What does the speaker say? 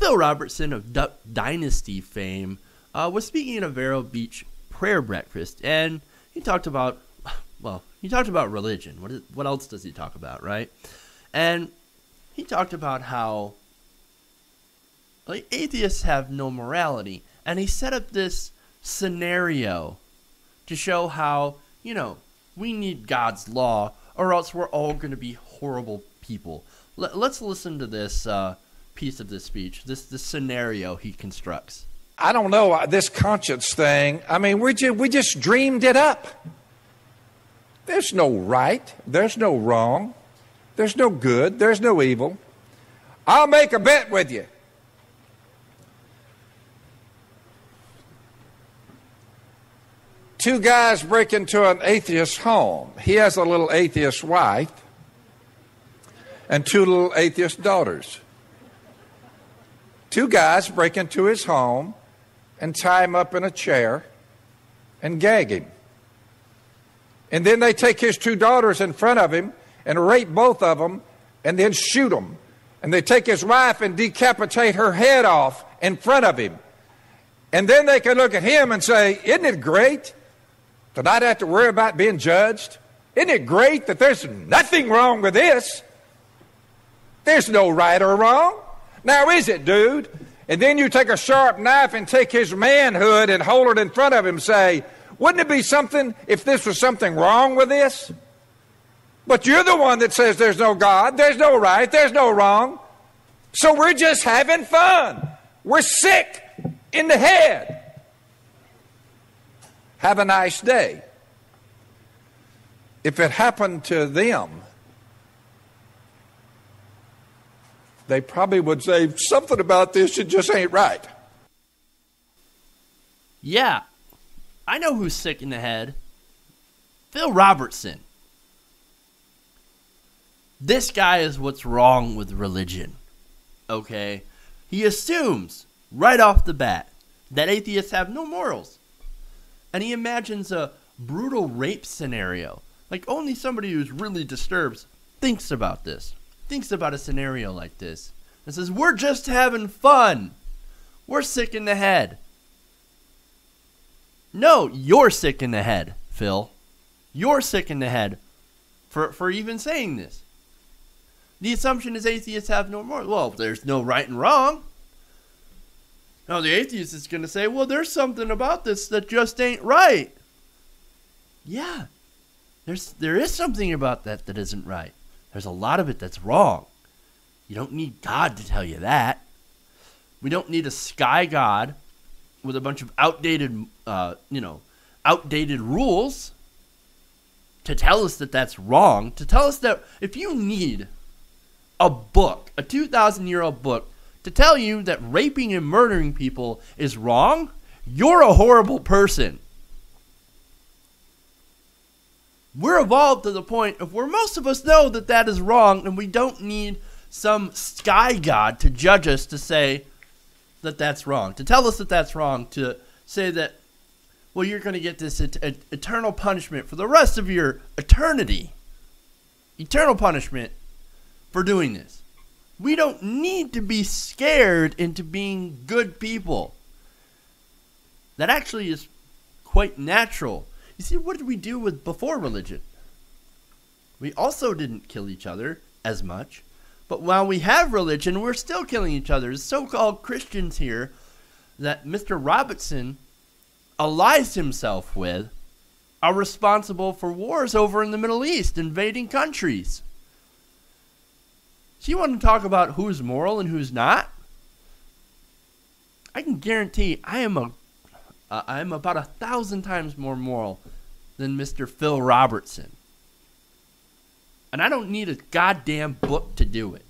Phil Robertson of Duck Dynasty fame was speaking at a Vero Beach prayer breakfast, and he talked about, religion. What else does he talk about, right? And he talked about how atheists have no morality, and he set up this scenario to show how, we need God's law, or else we're all going to be horrible people. Let's listen to this piece of this speech, this scenario he constructs. I don't know, this conscience thing, we just dreamed it up. There's no right, there's no wrong, there's no good, there's no evil. I'll make a bet with you. Two guys break into an atheist home. He has a little atheist wife and two little atheist daughters. Two guys break into his home and tie him up in a chair and gag him. And then they take his two daughters in front of him and rape both of them and then shoot them. And they take his wife and decapitate her head off in front of him. And then they can look at him and say, isn't it great to not have to worry about being judged? Isn't it great that there's nothing wrong with this? There's no right or wrong. Now is it, dude? And then you take a sharp knife and take his manhood and hold it in front of him and say, wouldn't it be something if this was something wrong with this? But you're the one that says there's no God, there's no right, there's no wrong. So we're just having fun. We're sick in the head. Have a nice day. If it happened to them, they probably would say, something about this, it just ain't right. Yeah, I know who's sick in the head. Phil Robertson. This guy is what's wrong with religion, okay? He assumes right off the bat that atheists have no morals. And he imagines a brutal rape scenario. Like only somebody who's really disturbed thinks about this. Thinks about a scenario like this. And says, we're just having fun. We're sick in the head. No, you're sick in the head, Phil. You're sick in the head for even saying this. The assumption is atheists have no morals. Well, there's no right and wrong. Now the atheist is going to say, well, there's something about this that just ain't right. Yeah, there is something about that isn't right. There's a lot of it that's wrong. You don't need God to tell you that. We don't need a sky God with a bunch of outdated rules to tell us that that's wrong. To tell us that if you need a book, a 2,000-year-old book, to tell you that raping and murdering people is wrong, you're a horrible person. We're evolved to the point of where most of us know that that is wrong, and we don't need some sky god to judge us to say that that's wrong, to tell us that that's wrong, to say that, well, you're going to get this eternal punishment for the rest of your eternity. Eternal punishment for doing this. We don't need to be scared into being good people. That actually is quite natural. You see, what did we do with before religion? We also didn't kill each other as much. But while we have religion, we're still killing each other. The so-called Christians here that Mr. Robertson allies himself with are responsible for wars over in the Middle East, invading countries. So you want to talk about who's moral and who's not? I can guarantee I am about 1,000 times more moral than Mr. Phil Robertson. And I don't need a goddamn book to do it.